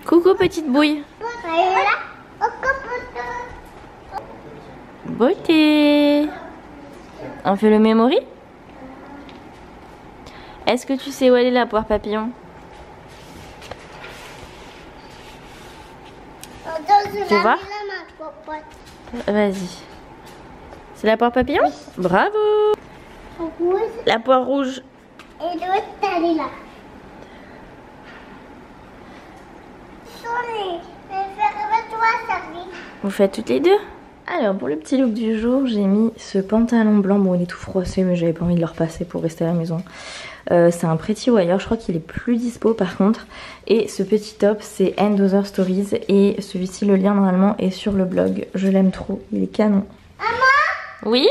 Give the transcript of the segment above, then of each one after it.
Coucou petite bouille. Beauté. On fait le memory? Est-ce que tu sais où elle est la poire papillon? Tu vois? Vas-y. C'est la poire papillon? Oui. Bravo. Rouge. La poire rouge. Et l'autre, elle est là. Vous faites toutes les deux? Alors pour le petit look du jour, j'ai mis ce pantalon blanc. Bon, il est tout froissé, mais j'avais pas envie de le repasser pour rester à la maison. C'est un Pretty Wire, je crois qu'il est plus dispo par contre. Et ce petit top, c'est End Other Stories. Et celui-ci, le lien normalement est sur le blog. Je l'aime trop, il est canon. Maman? Oui?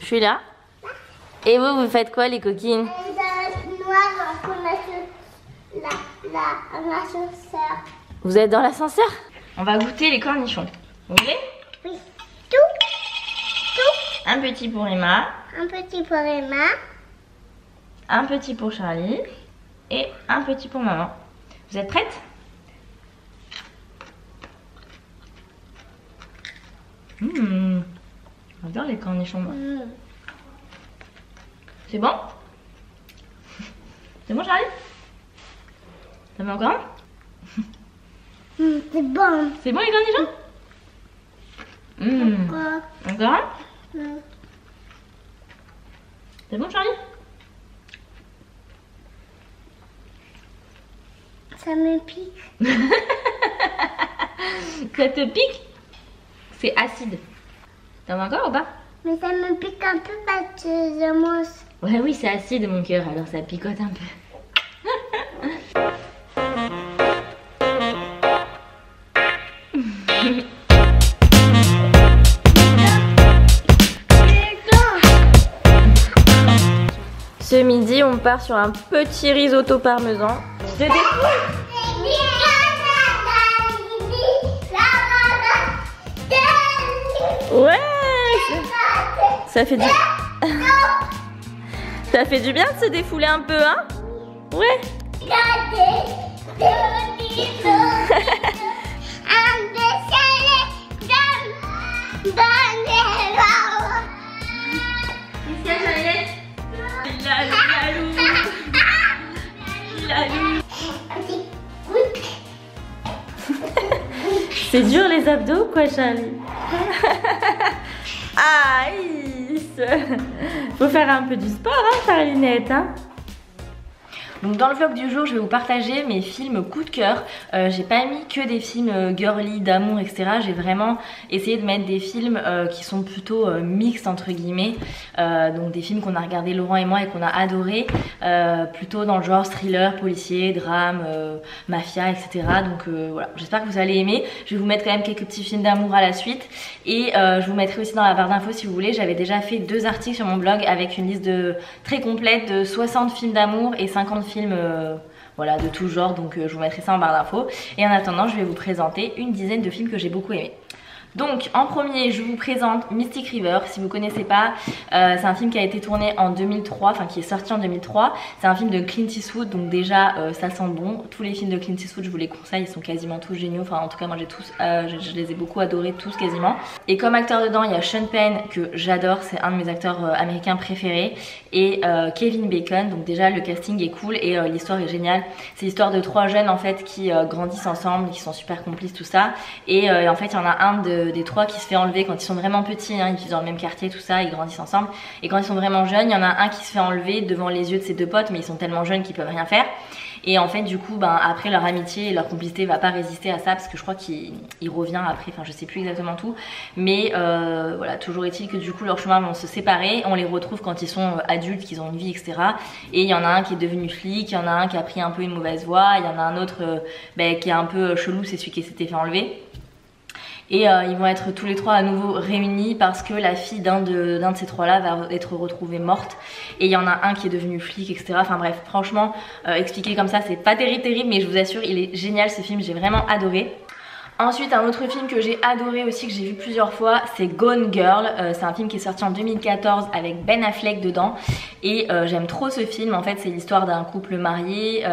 Je suis là. Et vous faites quoi les coquines? Noir qu'on a l'ascenseur. Vous êtes dans l'ascenseur? On va goûter les cornichons. Vous voulez? Oui. Tout. Un petit pour Emma. Un petit pour Emma. Un petit pour Charlie. Et un petit pour maman. Vous êtes prêtes? J'adore les cornichons moi. C'est bon? C'est bon Charlie? Ça va encore? C'est bon. C'est bon les cornichons? Encore un? C'est bon Charlie? Ça me pique. Ça te pique? C'est acide. T'en veux encore ou pas? Mais ça me pique un peu parce que je mange. Ouais, oui, c'est acide mon cœur, alors ça picote un peu. Ce midi, on part sur un petit risotto parmesan. Je Ouais, ça fait du... Ça fait du bien de se défouler un peu, hein? Ouais. C'est dur les abdos quoi Charlie? Aïe. Faut faire un peu du sport hein Charlinette hein. Donc dans le vlog du jour, je vais vous partager mes films coup de cœur. J'ai pas mis que des films girly, d'amour, etc. J'ai vraiment essayé de mettre des films qui sont plutôt mixtes entre guillemets. Donc des films qu'on a regardé Laurent et moi et qu'on a adoré. Plutôt dans le genre thriller, policier, drame, mafia, etc. Donc voilà, j'espère que vous allez aimer. Je vais vous mettre quand même quelques petits films d'amour à la suite. Et je vous mettrai aussi dans la barre d'infos si vous voulez. J'avais déjà fait 2 articles sur mon blog avec une liste très complète de 60 films d'amour et 50 films voilà, de tout genre, donc je vous mettrai ça en barre d'infos. Et en attendant, je vais vous présenter une dizaine de films que j'ai beaucoup aimés. Donc en premier je vous présente Mystic River. Si vous connaissez pas, c'est un film qui a été tourné en 2003, enfin qui est sorti en 2003. C'est un film de Clint Eastwood, donc déjà ça sent bon. Tous les films de Clint Eastwood je vous les conseille, ils sont quasiment tous géniaux. Enfin en tout cas moi j'ai tous, je les ai beaucoup adorés tous quasiment. Et comme acteur dedans il y a Sean Penn que j'adore, c'est un de mes acteurs américains préférés. Et Kevin Bacon, donc déjà le casting est cool et l'histoire est géniale. C'est l'histoire de 3 jeunes en fait qui grandissent ensemble, qui sont super complices tout ça. Et en fait il y en a un des 3 qui se fait enlever quand ils sont vraiment petits, hein, ils vivent dans le même quartier, tout ça, ils grandissent ensemble. Et quand ils sont vraiment jeunes, il y en a un qui se fait enlever devant les yeux de ses 2 potes, mais ils sont tellement jeunes qu'ils peuvent rien faire. Et en fait du coup après leur amitié et leur complicité va pas résister à ça parce que je crois qu'il revient après, enfin je sais plus exactement tout. Mais voilà, toujours est-il que du coup leurs chemins vont se séparer, on les retrouve quand ils sont adultes, qu'ils ont une vie, etc. Et il y en a un qui est devenu flic, il y en a un qui a pris un peu une mauvaise voie, il y en a un autre qui est un peu chelou, c'est celui qui s'était fait enlever. Et ils vont être tous les 3 à nouveau réunis parce que la fille d'un de ces 3-là va être retrouvée morte. Et il y en a un qui est devenu flic, etc. Enfin bref, franchement, expliqué comme ça, c'est pas terrible, mais je vous assure, il est génial ce film, j'ai vraiment adoré. Ensuite, un autre film que j'ai adoré aussi, que j'ai vu plusieurs fois, c'est Gone Girl. C'est un film qui est sorti en 2014 avec Ben Affleck dedans. Et j'aime trop ce film. En fait, c'est l'histoire d'un couple marié.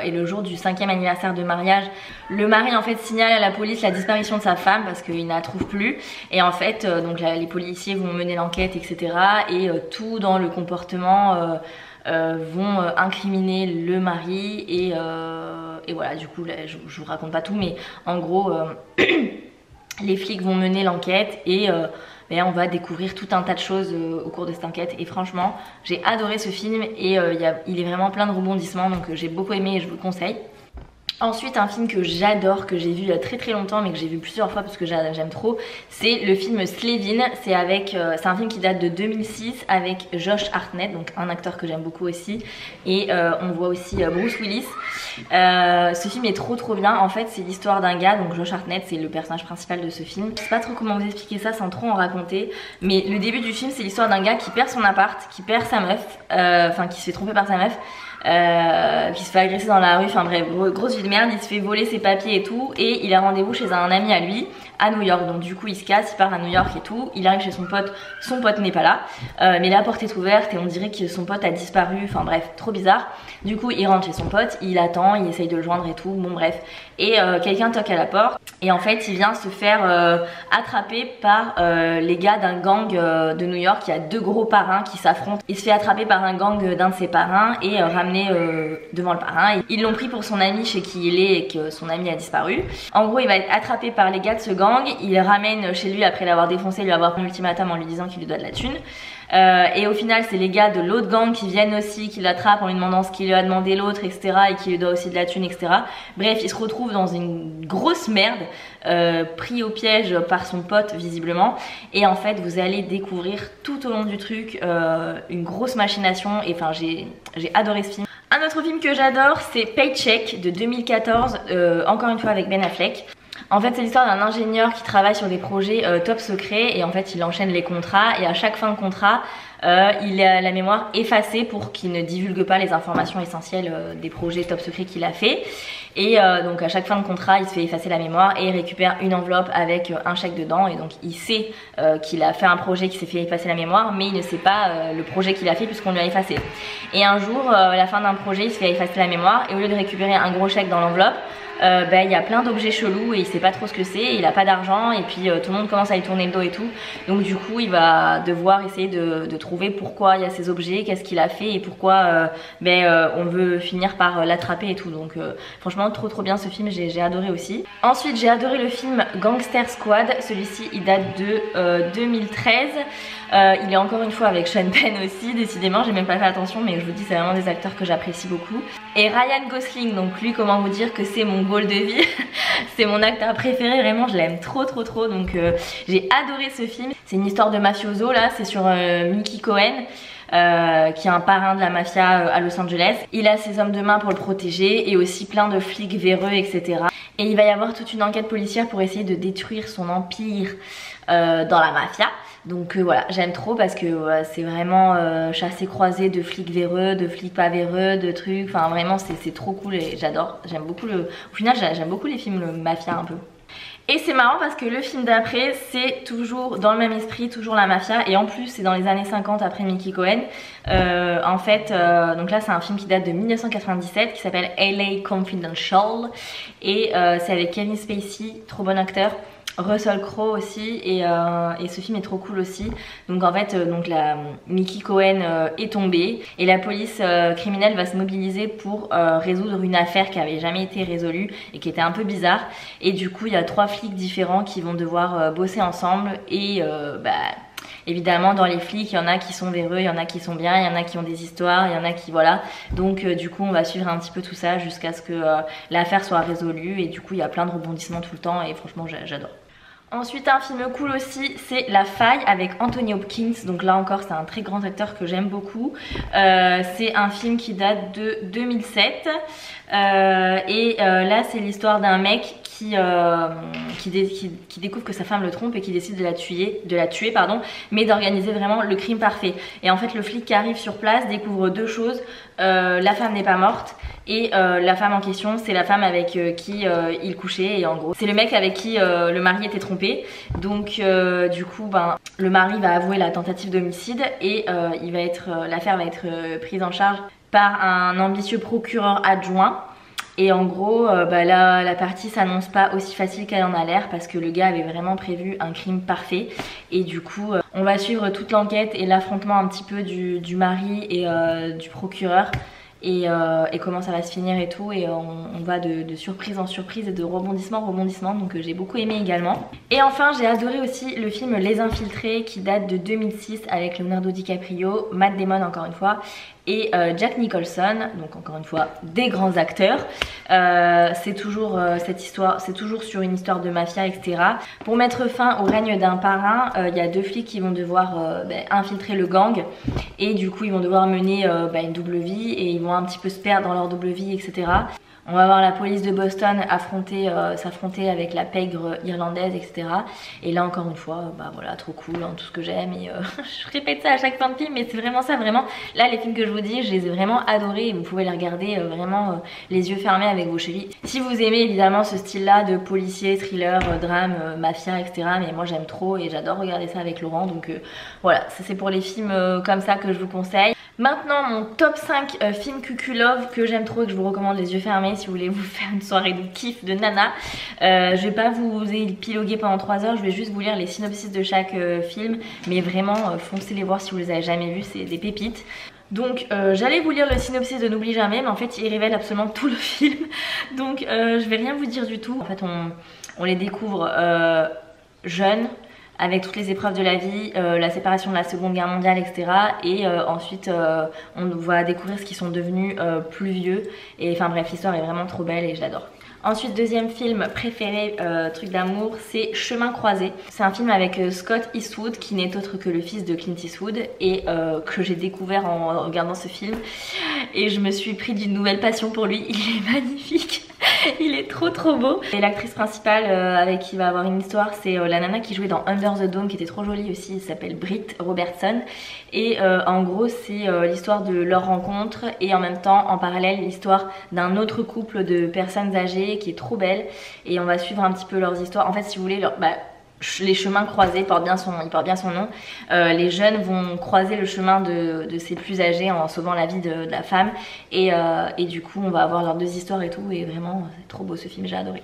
Et le jour du 5e anniversaire de mariage, le mari en fait signale à la police la disparition de sa femme parce qu'il ne la trouve plus. Et en fait, donc les policiers vont mener l'enquête, etc. Et tout dans le comportement... vont incriminer le mari et voilà, du coup là, je vous raconte pas tout, mais en gros les flics vont mener l'enquête et on va découvrir tout un tas de choses au cours de cette enquête. Et franchement j'ai adoré ce film et il est vraiment plein de rebondissements, donc j'ai beaucoup aimé et je vous le conseille. Ensuite, un film que j'adore, que j'ai vu il y a très longtemps mais que j'ai vu plusieurs fois parce que j'aime trop, c'est le film Slevin. C'est un film qui date de 2006 avec Josh Hartnett, donc un acteur que j'aime beaucoup aussi, et on voit aussi Bruce Willis. Ce film est trop bien. En fait, c'est l'histoire d'un gars, donc Josh Hartnett c'est le personnage principal de ce film. Je sais pas trop comment vous expliquer ça sans trop en raconter, mais le début du film c'est l'histoire d'un gars qui perd son appart, qui perd sa meuf, qui se fait tromper par sa meuf, qui se fait agresser dans la rue, enfin bref, grosse vie de merde. Il se fait voler ses papiers et tout, et il a rendez-vous chez un ami à lui à New York. Donc du coup il se casse, il part à New York et tout, il arrive chez son pote n'est pas là, mais la porte est ouverte et on dirait que son pote a disparu, enfin bref, trop bizarre. Du coup il rentre chez son pote, il attend, il essaye de le joindre et tout, bon bref, et quelqu'un toque à la porte et en fait il vient se faire attraper par les gars d'un gang de New York. Il y a deux gros parrains qui s'affrontent, il se fait attraper par un gang d'un de ses parrains et ramené devant le parrain. Ils l'ont pris pour son ami chez qui il est et que son ami a disparu. En gros il va être attrapé par les gars de ce gang, il le ramène chez lui après l'avoir défoncé, lui avoir fait un ultimatum en lui disant qu'il lui doit de la thune. Et au final c'est les gars de l'autre gang qui viennent aussi, qui l'attrapent en lui demandant ce qu'il lui a demandé l'autre, etc. et qui lui doit aussi de la thune, etc. Bref, il se retrouve dans une grosse merde, pris au piège par son pote visiblement. Et en fait vous allez découvrir tout au long du truc une grosse machination. Et enfin j'ai adoré ce film. Un autre film que j'adore c'est Paycheck de 2014, encore une fois avec Ben Affleck. En fait c'est l'histoire d'un ingénieur qui travaille sur des projets top secrets et en fait il enchaîne les contrats et à chaque fin de contrat il a la mémoire effacée pour qu'il ne divulgue pas les informations essentielles des projets top secrets qu'il a fait. Et donc à chaque fin de contrat il se fait effacer la mémoire et il récupère une enveloppe avec un chèque dedans. Et donc il sait qu'il a fait un projet qui s'est fait effacer la mémoire, mais il ne sait pas le projet qu'il a fait puisqu'on lui a effacé. Et un jour à la fin d'un projet il se fait effacer la mémoire et au lieu de récupérer un gros chèque dans l'enveloppe, il y a plein d'objets chelous et il sait pas trop ce que c'est, il a pas d'argent et puis tout le monde commence à lui tourner le dos et tout. Donc du coup il va devoir essayer de trouver pourquoi il y a ces objets, qu'est-ce qu'il a fait et pourquoi on veut finir par l'attraper et tout. Donc franchement trop bien ce film, j'ai adoré aussi. Ensuite j'ai adoré le film Gangster Squad. Celui-ci il date de 2013. Il est encore une fois avec Sean Penn aussi, décidément j'ai même pas fait attention, mais je vous dis c'est vraiment des acteurs que j'apprécie beaucoup. Et Ryan Gosling, donc lui comment vous dire que c'est mon goal de vie. C'est mon acteur préféré, vraiment je l'aime trop. Donc j'ai adoré ce film. C'est une histoire de mafioso là, c'est sur Mickey Cohen. Qui est un parrain de la mafia à Los Angeles. Il a ses hommes de main pour le protéger et aussi plein de flics véreux, etc. Et il va y avoir toute une enquête policière pour essayer de détruire son empire dans la mafia. Donc voilà, j'aime trop parce que c'est vraiment chassé croisé de flics véreux, de flics pas véreux, de trucs. Enfin vraiment c'est trop cool et j'adore. J'aime beaucoup au final j'aime beaucoup les films mafia un peu. Et c'est marrant parce que le film d'après c'est toujours dans le même esprit, toujours la mafia, et en plus c'est dans les années 50 après Mickey Cohen. En fait donc là c'est un film qui date de 1997 qui s'appelle LA Confidential et c'est avec Kevin Spacey, trop bon acteur, Russell Crowe aussi, et ce film est trop cool aussi. Donc en fait Mickey Cohen est tombé et la police criminelle va se mobiliser pour résoudre une affaire qui avait jamais été résolue et qui était un peu bizarre. Et du coup il y a 3 flics différents qui vont devoir bosser ensemble et évidemment dans les flics il y en a qui sont véreux, il y en a qui sont bien, il y en a qui ont des histoires, il y en a qui voilà. Donc du coup on va suivre un petit peu tout ça jusqu'à ce que l'affaire soit résolue, et du coup il y a plein de rebondissements tout le temps et franchement j'adore. Ensuite un film cool aussi c'est La Faille avec Anthony Hopkins. Donc là encore c'est un très grand acteur que j'aime beaucoup. C'est un film qui date de 2007 là c'est l'histoire d'un mec qui découvre que sa femme le trompe et qui décide de la tuer pardon, mais d'organiser vraiment le crime parfait. Et en fait le flic qui arrive sur place découvre deux choses, la femme n'est pas morte et la femme en question c'est la femme avec qui il couchait, et en gros c'est le mec avec qui le mari était trompé. Donc du coup ben, le mari va avouer la tentative d'homicide et l'affaire va être prise en charge par un ambitieux procureur adjoint. Et en gros, bah là, la partie s'annonce pas aussi facile qu'elle en a l'air parce que le gars avait vraiment prévu un crime parfait. Et du coup, on va suivre toute l'enquête et l'affrontement un petit peu du mari et du procureur. Et comment ça va se finir et tout, et on va de surprise en surprise et de rebondissement en rebondissement, donc j'ai beaucoup aimé également. Et enfin j'ai adoré aussi le film Les Infiltrés qui date de 2006 avec Leonardo DiCaprio, Matt Damon encore une fois et Jack Nicholson, donc encore une fois des grands acteurs. C'est toujours cette histoire, c'est toujours sur une histoire de mafia, etc. Pour mettre fin au règne d'un parrain, il y a deux flics qui vont devoir infiltrer le gang, et du coup ils vont devoir mener une double vie, et ils vont un petit peu se perdre dans leur double vie, etc. On va voir la police de Boston s'affronter avec la pègre irlandaise, etc. Et là encore une fois, bah voilà, trop cool, hein, tout ce que j'aime. Et je répète ça à chaque fin de film, mais c'est vraiment ça, vraiment. Là, les films que je vous dis, je les ai vraiment adorés. Et vous pouvez les regarder vraiment les yeux fermés avec vos chéris. Si vous aimez évidemment ce style-là de policier, thriller, drame, mafia, etc. Mais moi j'aime trop et j'adore regarder ça avec Laurent. Donc voilà, ça c'est pour les films comme ça que je vous conseille. Maintenant mon top 5 films Cucu Love que j'aime trop et que je vous recommande les yeux fermés si vous voulez vous faire une soirée de kiff de nana. Je vais pas vous épiloguer pendant 3 heures, je vais juste vous lire les synopsis de chaque film. Mais vraiment foncez les voir si vous les avez jamais vus, c'est des pépites. Donc j'allais vous lire le synopsis de N'oublie jamais, mais en fait il révèle absolument tout le film. Donc je vais rien vous dire du tout. En fait on les découvre jeunes, avec toutes les épreuves de la vie, la séparation de la Seconde Guerre mondiale, etc. Et ensuite on va découvrir ce qu'ils sont devenus plus vieux. Et enfin bref, l'histoire est vraiment trop belle et je l'adore. Ensuite, deuxième film préféré, truc d'amour, c'est Chemin croisé. C'est un film avec Scott Eastwood qui n'est autre que le fils de Clint Eastwood et que j'ai découvert en regardant ce film. Et je me suis pris d'une nouvelle passion pour lui, il est magnifique. Il est trop beau. Et l'actrice principale avec qui il va avoir une histoire, c'est la nana qui jouait dans Under the Dome, qui était trop jolie aussi, elle s'appelle Britt Robertson. Et en gros c'est l'histoire de leur rencontre et en même temps en parallèle l'histoire d'un autre couple de personnes âgées qui est trop belle. Et on va suivre un petit peu leurs histoires. En fait si vous voulez, les chemins croisés portent bien son nom. Les jeunes vont croiser le chemin de ces plus âgés en sauvant la vie de la femme. Et du coup on va avoir leurs deux histoires et tout. Et vraiment c'est trop beau ce film, j'ai adoré.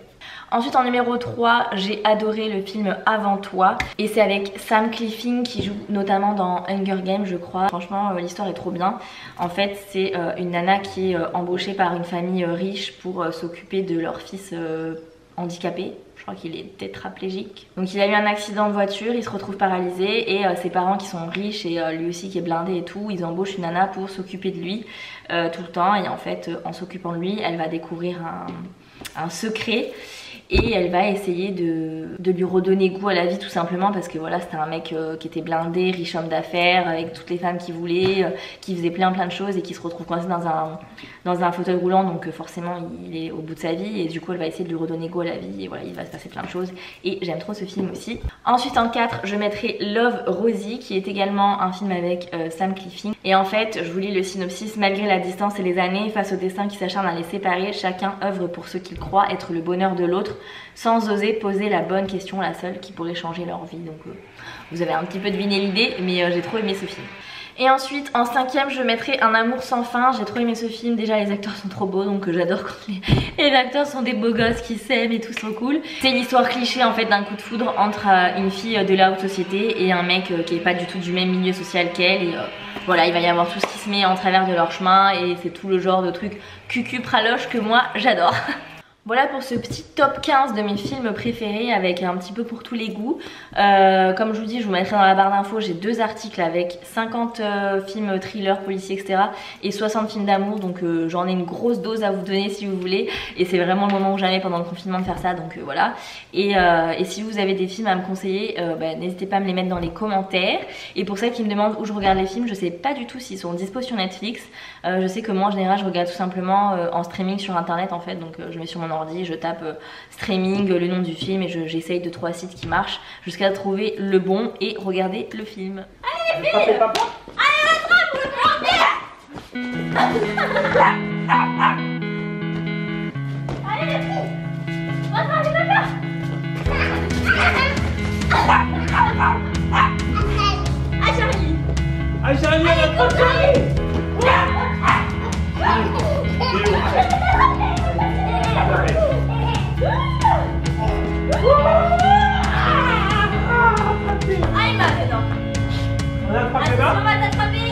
Ensuite en numéro 3, j'ai adoré le film Avant toi. Et c'est avec Sam Claflin qui joue notamment dans Hunger Games je crois. Franchement l'histoire est trop bien. En fait c'est une nana qui est embauchée par une famille riche pour s'occuper de leur fils handicapé. Je crois qu'il est tétraplégique. Donc il a eu un accident de voiture, il se retrouve paralysé et ses parents qui sont riches et lui aussi qui est blindé et tout, ils embauchent une nana pour s'occuper de lui tout le temps. Et en fait en s'occupant de lui, elle va découvrir un secret. Et elle va essayer de lui redonner goût à la vie tout simplement parce que voilà, c'était un mec qui était blindé, riche homme d'affaires, avec toutes les femmes qu'il voulait, qui faisait plein de choses et qui se retrouve coincé dans un fauteuil roulant. Donc forcément il est au bout de sa vie et du coup elle va essayer de lui redonner goût à la vie et voilà, il va se passer plein de choses et j'aime trop ce film aussi. Ensuite en 4 je mettrai Love Rosie qui est également un film avec Sam Claflin. Et en fait je vous lis le synopsis: malgré la distance et les années, face au destin qui s'acharne à les séparer, chacun œuvre pour ce qu'il croit être le bonheur de l'autre sans oser poser la bonne question, la seule qui pourrait changer leur vie. Donc vous avez un petit peu deviné l'idée, mais j'ai trop aimé ce film. Et ensuite en 5ème je mettrai Un amour sans fin. J'ai trop aimé ce film, déjà les acteurs sont trop beaux, donc j'adore quand les acteurs sont des beaux gosses qui s'aiment et tout, sont cool. C'est l'histoire cliché en fait d'un coup de foudre entre une fille de la haute société et un mec qui est pas du tout du même milieu social qu'elle. Et voilà, il va y avoir tout ce qui se met en travers de leur chemin et c'est tout le genre de truc cucu praloche que moi j'adore. Voilà pour ce petit top 15 de mes films préférés avec un petit peu pour tous les goûts. Comme je vous dis, je vous mettrai dans la barre d'infos, j'ai 2 articles avec 50 films thrillers, policiers, etc. et 60 films d'amour. Donc j'en ai une grosse dose à vous donner si vous voulez. Et c'est vraiment le moment où j'allais pendant le confinement de faire ça, donc voilà. Et si vous avez des films à me conseiller, n'hésitez pas à me les mettre dans les commentaires. Et pour celles qui me demandent où je regarde les films, je sais pas du tout s'ils sont dispo sur Netflix. Je sais que moi en général je regarde tout simplement en streaming sur internet en fait. Donc je mets sur mon ordi, je tape streaming, le nom du film et j'essaye 2-3 sites qui marchent jusqu'à trouver le bon et regarder le film. Allez les filles! Allez attrape, vous le allez les filles! Rattrapez papa! Ah Charlie! Ah Charlie, elle attrape Charlie! Ah il m'a fait non! On a attrapé là? On va t'attraper!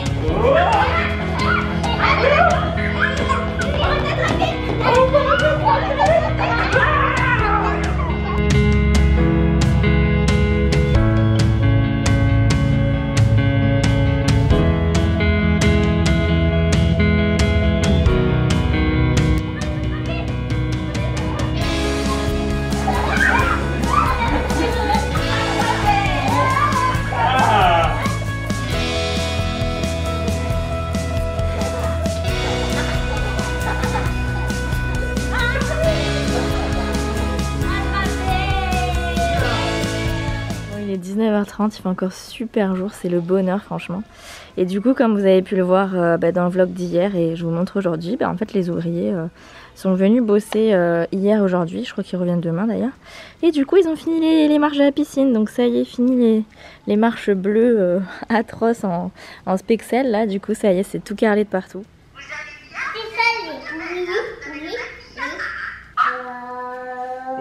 Il est 19h30, il fait encore super jour, c'est le bonheur franchement. Et du coup comme vous avez pu le voir dans le vlog d'hier et je vous montre aujourd'hui, en fait les ouvriers sont venus bosser hier aujourd'hui, je crois qu'ils reviennent demain d'ailleurs. Et du coup ils ont fini les marches de la piscine, donc ça y est, fini les marches bleues atroces en spexel là, du coup ça y est, c'est tout carrelé de partout.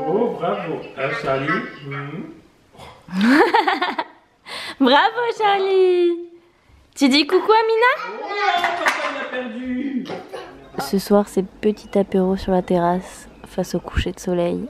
Oh bravo, Charlie. Bravo Charlie! Tu dis coucou Amina? Oh, papa il a perdu. Ce soir c'est petit apéro sur la terrasse face au coucher de soleil.